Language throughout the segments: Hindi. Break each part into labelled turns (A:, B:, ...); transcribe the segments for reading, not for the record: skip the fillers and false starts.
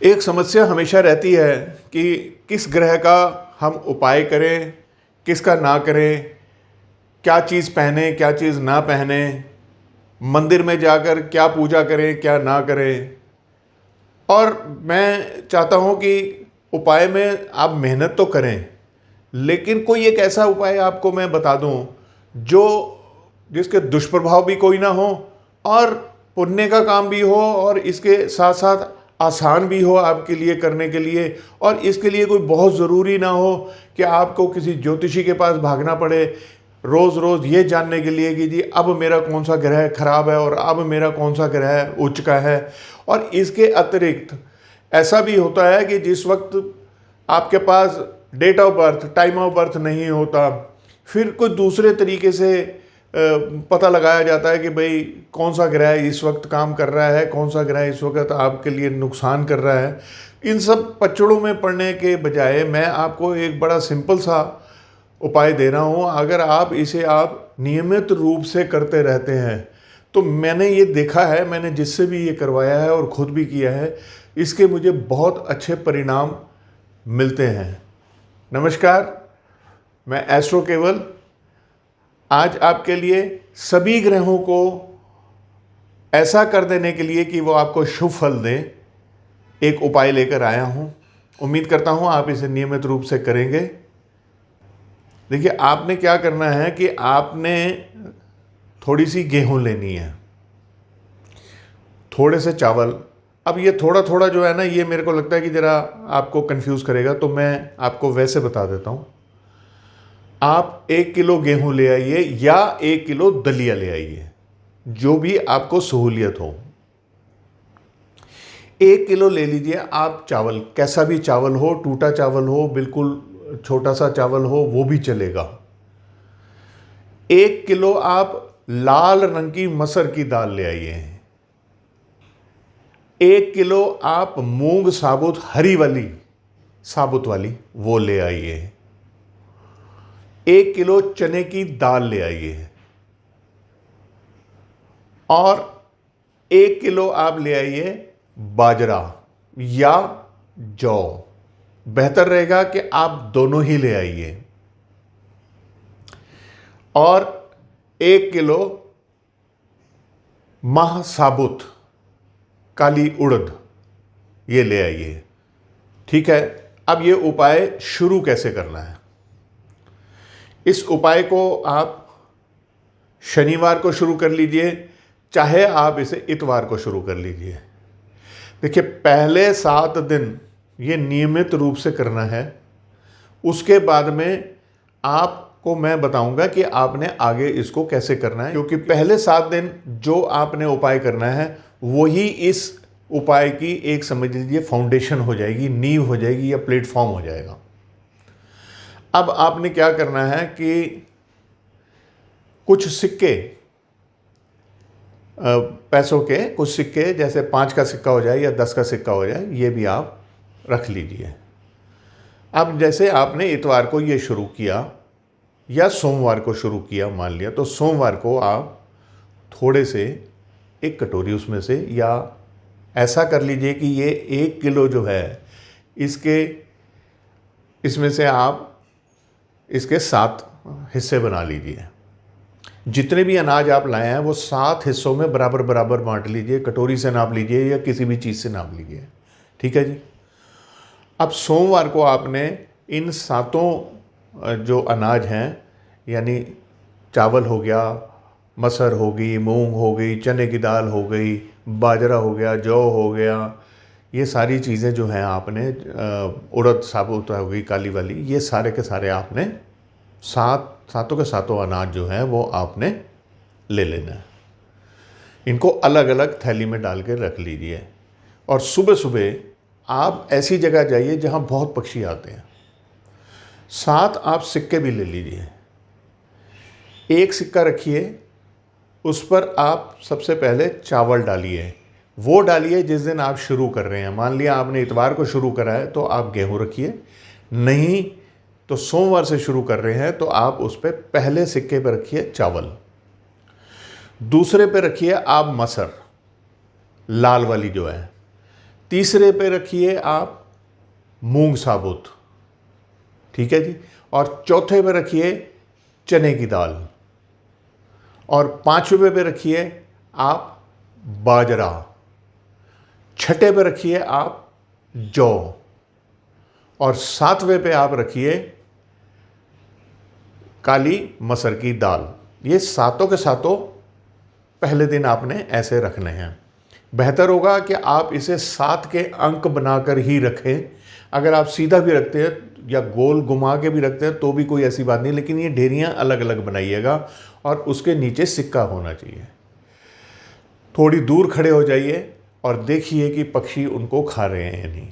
A: एक समस्या हमेशा रहती है कि किस ग्रह का हम उपाय करें, किसका ना करें, क्या चीज़ पहने, क्या चीज़ ना पहने, मंदिर में जाकर क्या पूजा करें, क्या ना करें। और मैं चाहता हूँ कि उपाय में आप मेहनत तो करें, लेकिन कोई एक ऐसा उपाय आपको मैं बता दूँ जो जिसके दुष्प्रभाव भी कोई ना हो और पुण्य का काम भी हो और इसके साथ साथ आसान भी हो आपके लिए करने के लिए। और इसके लिए कोई बहुत ज़रूरी ना हो कि आपको किसी ज्योतिषी के पास भागना पड़े रोज़ रोज़ ये जानने के लिए कि जी अब मेरा कौन सा ग्रह खराब है और अब मेरा कौन सा ग्रह उच्च का है। और इसके अतिरिक्त ऐसा भी होता है कि जिस वक्त आपके पास date of birth, time of birth नहीं होता, फिर कोई दूसरे तरीके से पता लगाया जाता है कि भाई कौन सा ग्रह इस वक्त काम कर रहा है, कौन सा ग्रह इस वक्त आपके लिए नुकसान कर रहा है। इन सब पचड़ों में पड़ने के बजाय मैं आपको एक बड़ा सिंपल सा उपाय दे रहा हूँ। अगर आप इसे नियमित रूप से करते रहते हैं तो मैंने ये देखा है, मैंने जिससे भी ये करवाया है और ख़ुद भी किया है, इसके मुझे बहुत अच्छे परिणाम मिलते हैं। नमस्कार, मैं एस्ट्रो केवल आज आपके लिए सभी ग्रहों को ऐसा कर देने के लिए कि वो आपको शुभ फल दें एक उपाय लेकर आया हूँ। उम्मीद करता हूँ आप इसे नियमित रूप से करेंगे। देखिए, आपने क्या करना है कि आपने थोड़ी सी गेहूँ लेनी है, थोड़े से चावल। अब ये थोड़ा थोड़ा जो है ना, ये मेरे को लगता है कि ज़रा आपको कंफ्यूज करेगा, तो मैं आपको वैसे बता देता हूँ। आप 1 किलो गेहूं ले आइए या 1 किलो दलिया ले आइए, जो भी आपको सहूलियत हो। 1 किलो ले लीजिए आप चावल, कैसा भी चावल हो, टूटा चावल हो, बिल्कुल छोटा सा चावल हो, वो भी चलेगा। 1 किलो आप लाल रंग की मसर की दाल ले आइए। 1 किलो आप मूंग साबुत, हरी वाली साबुत वाली वो ले आइए। 1 किलो चने की दाल ले आइए और 1 किलो आप ले आइए बाजरा या जौ। बेहतर रहेगा कि आप दोनों ही ले आइए। और 1 किलो माह साबुत काली उड़द ये ले आइए। ठीक है, अब ये उपाय शुरू कैसे करना है? इस उपाय को आप शनिवार को शुरू कर लीजिए, चाहे आप इसे इतवार को शुरू कर लीजिए। देखिए, पहले 7 दिन ये नियमित रूप से करना है। उसके बाद में आपको मैं बताऊंगा कि आपने आगे इसको कैसे करना है, क्योंकि पहले 7 दिन जो आपने उपाय करना है वही इस उपाय की एक समझ लीजिए फाउंडेशन हो जाएगी, नींव हो जाएगी या प्लेटफॉर्म हो जाएगा। अब आपने क्या करना है कि कुछ सिक्के, पैसों के कुछ सिक्के, जैसे 5 का सिक्का हो जाए या 10 का सिक्का हो जाए, ये भी आप रख लीजिए। अब जैसे आपने इतवार को ये शुरू किया या सोमवार को शुरू किया मान लिया, तो सोमवार को आप थोड़े से एक कटोरी उसमें से, या ऐसा कर लीजिए कि ये 1 किलो जो है इसमें से आप इसके 7 हिस्से बना लीजिए। जितने भी अनाज आप लाए हैं वो 7 हिस्सों में बराबर बराबर बांट लीजिए। कटोरी से नाप लीजिए या किसी भी चीज़ से नाप लीजिए। ठीक है जी। अब सोमवार को आपने इन 7 जो अनाज हैं, यानी चावल हो गया, मसर हो गई, मूंग हो गई, चने की दाल हो गई, बाजरा हो गया, जौ हो गया, ये सारी चीज़ें जो हैं आपने, उड़द साबुत हो गई काली वाली, ये सारे के सारे आपने सातों के सातों अनाज जो हैं वो आपने ले लेना है। इनको अलग अलग थैली में डाल के रख लीजिए। और सुबह सुबह आप ऐसी जगह जाइए जहाँ बहुत पक्षी आते हैं। 7 आप सिक्के भी ले लीजिए। एक सिक्का रखिए, उस पर आप सबसे पहले चावल डालिए। वो डालिए जिस दिन आप शुरू कर रहे हैं। मान लिया आपने इतवार को शुरू करा है तो आप गेहूँ रखिए, नहीं तो सोमवार से शुरू कर रहे हैं तो आप उस पर पहले सिक्के पर रखिए चावल, दूसरे पे रखिए आप मसर, लाल वाली जो है, तीसरे पे रखिए आप मूंग साबुत, ठीक है जी। और चौथे पे रखिए चने की दाल। और पांचवे पे रखिए आप बाजरा। छठे पे रखिए आप जौ। और सातवें पे आप रखिए काली मसर की दाल। ये सातों के सातों पहले दिन आपने ऐसे रखने हैं। बेहतर होगा कि आप इसे 7 के अंक बनाकर ही रखें। अगर आप सीधा भी रखते हैं या गोल घुमा के भी रखते हैं तो भी कोई ऐसी बात नहीं, लेकिन ये ढेरियाँ अलग अलग बनाइएगा और उसके नीचे सिक्का होना चाहिए। थोड़ी दूर खड़े हो जाइए और देखिए कि पक्षी उनको खा रहे हैं या नहीं।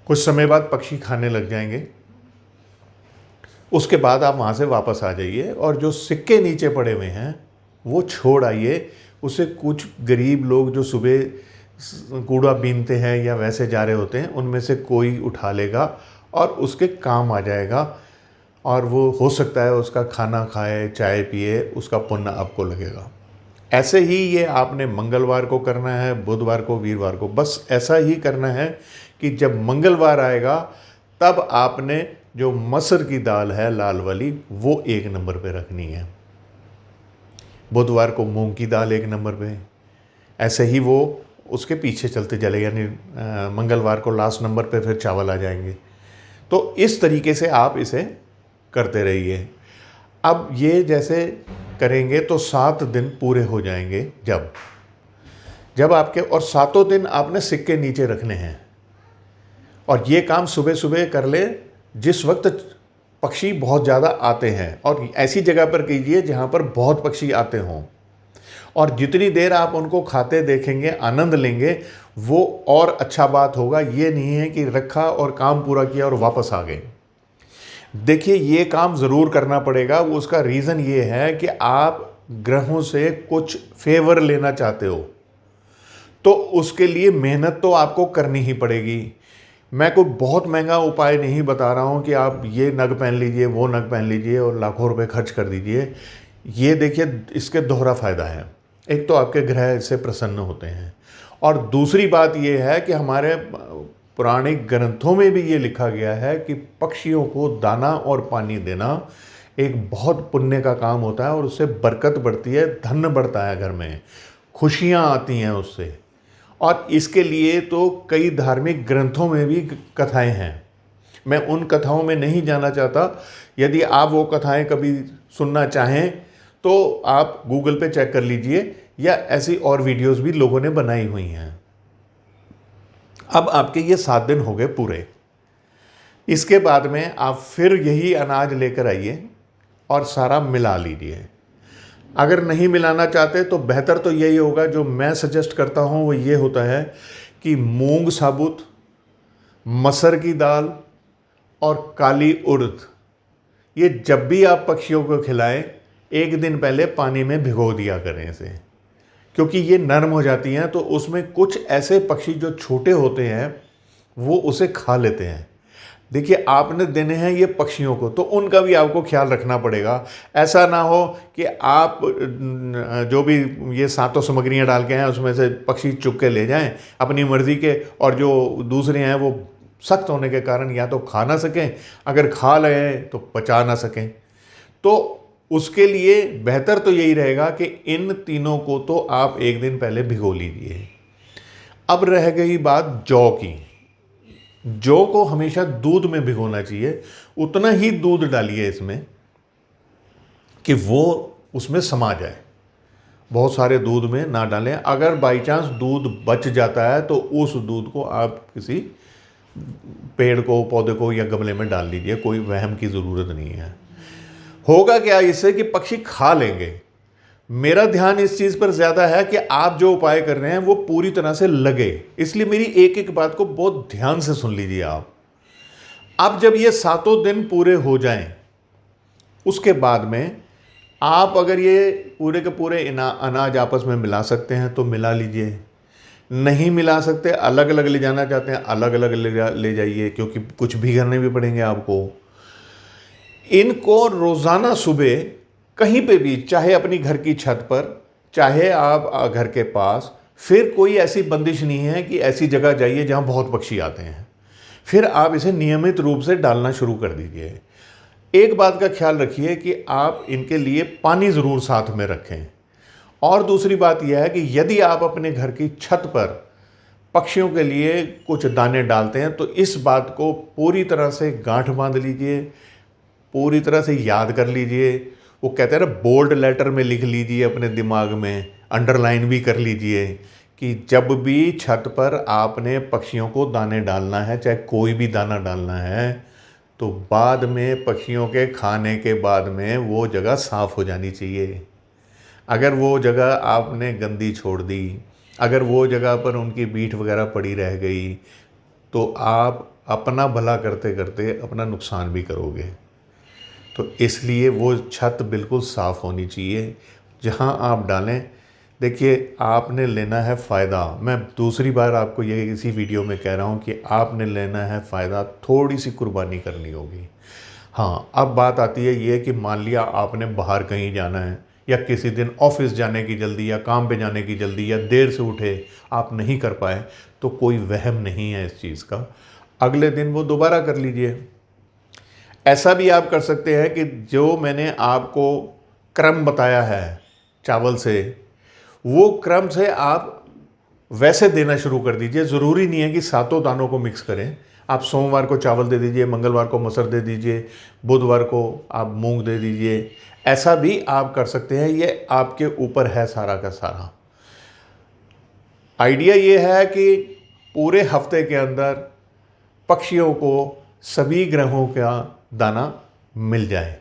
A: कुछ समय बाद पक्षी खाने लग जाएंगे। उसके बाद आप वहाँ से वापस आ जाइए और जो सिक्के नीचे पड़े हुए हैं वो छोड़ आइए। उसे कुछ गरीब लोग जो सुबह कूड़ा बीनते हैं या वैसे जा रहे होते हैं, उनमें से कोई उठा लेगा और उसके काम आ जाएगा। और वो हो सकता है उसका खाना खाए, चाय पिए, उसका पुण्य आपको लगेगा। ऐसे ही ये आपने मंगलवार को करना है, बुधवार को, वीरवार को, बस ऐसा ही करना है कि जब मंगलवार आएगा तब आपने जो मसर की दाल है लाल वाली वो 1 नंबर पे रखनी है। बुधवार को मूंग की दाल 1 नंबर पे, ऐसे ही वो उसके पीछे चलते चले, यानी मंगलवार को लास्ट नंबर पे फिर चावल आ जाएंगे। तो इस तरीके से आप इसे करते रहिए। अब ये जैसे करेंगे तो 7 दिन पूरे हो जाएंगे। जब आपके, और 7 दिन आपने सिक्के नीचे रखने हैं। और ये काम सुबह सुबह कर ले जिस वक्त पक्षी बहुत ज़्यादा आते हैं, और ऐसी जगह पर कीजिए जहाँ पर बहुत पक्षी आते हों। और जितनी देर आप उनको खाते देखेंगे, आनंद लेंगे, वो और अच्छा बात होगा। ये नहीं है कि रखा और काम पूरा किया और वापस आ गए। देखिए, ये काम ज़रूर करना पड़ेगा। वो उसका रीज़न ये है कि आप ग्रहों से कुछ फेवर लेना चाहते हो, तो उसके लिए मेहनत तो आपको करनी ही पड़ेगी। मैं कोई बहुत महंगा उपाय नहीं बता रहा हूँ कि आप ये नग पहन लीजिए, वो नग पहन लीजिए और लाखों रुपए खर्च कर दीजिए। ये देखिए, इसके दोहरा फ़ायदा है। एक तो आपके ग्रह इससे प्रसन्न होते हैं, और दूसरी बात ये है कि हमारे पौराणिक ग्रंथों में भी ये लिखा गया है कि पक्षियों को दाना और पानी देना एक बहुत पुण्य का काम होता है, और उससे बरकत बढ़ती है, धन बढ़ता है, घर में खुशियाँ आती हैं उससे। और इसके लिए तो कई धार्मिक ग्रंथों में भी कथाएं हैं। मैं उन कथाओं में नहीं जाना चाहता। यदि आप वो कथाएं कभी सुनना चाहें तो आप गूगल पे चेक कर लीजिए, या ऐसी और वीडियोस भी लोगों ने बनाई हुई हैं। अब आपके ये 7 दिन हो गए पूरे। इसके बाद में आप फिर यही अनाज लेकर आइए और सारा मिला लीजिए। अगर नहीं मिलाना चाहते तो बेहतर तो यही होगा, जो मैं सजेस्ट करता हूँ वो ये होता है कि मूंग साबुत, मसर की दाल और काली उड़द, ये जब भी आप पक्षियों को खिलाएं 1 दिन पहले पानी में भिगो दिया करें इसे, क्योंकि ये नरम हो जाती हैं। तो उसमें कुछ ऐसे पक्षी जो छोटे होते हैं वो उसे खा लेते हैं। देखिए, आपने देने हैं ये पक्षियों को, तो उनका भी आपको ख्याल रखना पड़ेगा। ऐसा ना हो कि आप जो भी ये 7 सामग्रियाँ डाल के हैं उसमें से पक्षी चुग के ले जाएं अपनी मर्ज़ी के, और जो दूसरे हैं वो सख्त होने के कारण या तो खा ना सकें, अगर खा लें तो पचा ना सकें। तो उसके लिए बेहतर तो यही रहेगा कि इन तीनों को तो आप 1 दिन पहले भिगो लीजिए। अब रह गई बात जौ की। जौ को हमेशा दूध में भिगोना चाहिए। उतना ही दूध डालिए इसमें कि वो उसमें समा जाए। बहुत सारे दूध में ना डालें। अगर बाई चांस दूध बच जाता है तो उस दूध को आप किसी पेड़ को, पौधे को या गमले में डाल दीजिए। कोई वहम की ज़रूरत नहीं है। होगा क्या इससे कि पक्षी खा लेंगे। मेरा ध्यान इस चीज़ पर ज़्यादा है कि आप जो उपाय कर रहे हैं वो पूरी तरह से लगे। इसलिए मेरी एक एक बात को बहुत ध्यान से सुन लीजिए आप। अब जब ये 7 दिन पूरे हो जाएं, उसके बाद में आप अगर ये पूरे के पूरे अनाज आपस में मिला सकते हैं तो मिला लीजिए। नहीं मिला सकते, अलग अलग ले जाना चाहते हैं, अलग अलग ले जाइए, क्योंकि कुछ भी करने भी पड़ेंगे आपको। इनको रोज़ाना सुबह कहीं पे भी, चाहे अपनी घर की छत पर, चाहे आप घर के पास, फिर कोई ऐसी बंदिश नहीं है कि ऐसी जगह जाइए जहाँ बहुत पक्षी आते हैं। फिर आप इसे नियमित रूप से डालना शुरू कर दीजिए। एक बात का ख्याल रखिए कि आप इनके लिए पानी ज़रूर साथ में रखें। और दूसरी बात यह है कि यदि आप अपने घर की छत पर पक्षियों के लिए कुछ दाने डालते हैं तो इस बात को पूरी तरह से गांठ बांध लीजिए, पूरी तरह से याद कर लीजिए। वो कहते हैं ना, बोल्ड लेटर में लिख लीजिए, अपने दिमाग में अंडरलाइन भी कर लीजिए कि जब भी छत पर आपने पक्षियों को दाने डालना है, चाहे कोई भी दाना डालना है, तो बाद में पक्षियों के खाने के बाद में वो जगह साफ़ हो जानी चाहिए। अगर वो जगह आपने गंदी छोड़ दी, अगर वो जगह पर उनकी बीठ वगैरह पड़ी रह गई, तो आप अपना भला करते करते अपना नुकसान भी करोगे। तो इसलिए वो छत बिल्कुल साफ़ होनी चाहिए जहाँ आप डालें। देखिए, आपने लेना है फ़ायदा। मैं दूसरी बार आपको ये इसी वीडियो में कह रहा हूँ कि आपने लेना है फ़ायदा, थोड़ी सी कुर्बानी करनी होगी। हाँ, अब बात आती है ये कि मान लिया आपने बाहर कहीं जाना है, या किसी दिन ऑफिस जाने की जल्दी, या काम पे जाने की जल्दी, या देर से उठे आप नहीं कर पाए, तो कोई वहम नहीं है इस चीज़ का। अगले दिन वो दोबारा कर लीजिए। ऐसा भी आप कर सकते हैं कि जो मैंने आपको क्रम बताया है चावल से, वो क्रम से आप वैसे देना शुरू कर दीजिए। ज़रूरी नहीं है कि सातों दानों को मिक्स करें। आप सोमवार को चावल दे दीजिए, मंगलवार को मसर दे दीजिए, बुधवार को आप मूंग दे दीजिए। ऐसा भी आप कर सकते हैं, ये आपके ऊपर है सारा का सारा। आइडिया ये है कि पूरे हफ्ते के अंदर पक्षियों को सभी ग्रहों का दाना मिल जाए।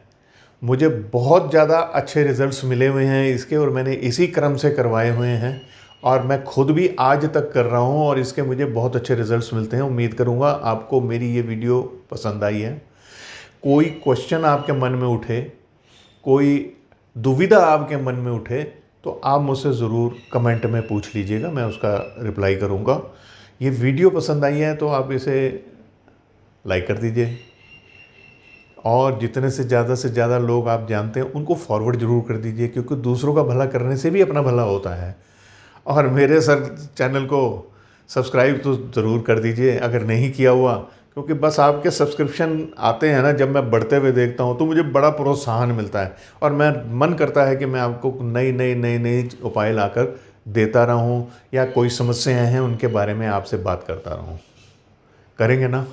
A: मुझे बहुत ज़्यादा अच्छे रिज़ल्ट्स मिले हुए हैं इसके, और मैंने इसी क्रम से करवाए हुए हैं, और मैं खुद भी आज तक कर रहा हूं, और इसके मुझे बहुत अच्छे रिज़ल्ट्स मिलते हैं। उम्मीद करूंगा आपको मेरी ये वीडियो पसंद आई है। कोई क्वेश्चन आपके मन में उठे, कोई दुविधा आपके मन में उठे, तो आप मुझसे ज़रूर कमेंट में पूछ लीजिएगा, मैं उसका रिप्लाई करूंगा। ये वीडियो पसंद आई है तो आप इसे लाइक कर दीजिए, और जितने से ज़्यादा लोग आप जानते हैं उनको फॉरवर्ड ज़रूर कर दीजिए, क्योंकि दूसरों का भला करने से भी अपना भला होता है। और मेरे चैनल को सब्सक्राइब तो ज़रूर कर दीजिए अगर नहीं किया हुआ, क्योंकि बस आपके सब्सक्रिप्शन आते हैं ना, जब मैं बढ़ते हुए देखता हूँ तो मुझे बड़ा प्रोत्साहन मिलता है, और मैं मन करता है कि मैं आपको नई उपाय लाकर देता रहूँ, या कोई समस्याएं हैं उनके बारे में आपसे बात करता रहूँ। करेंगे ना?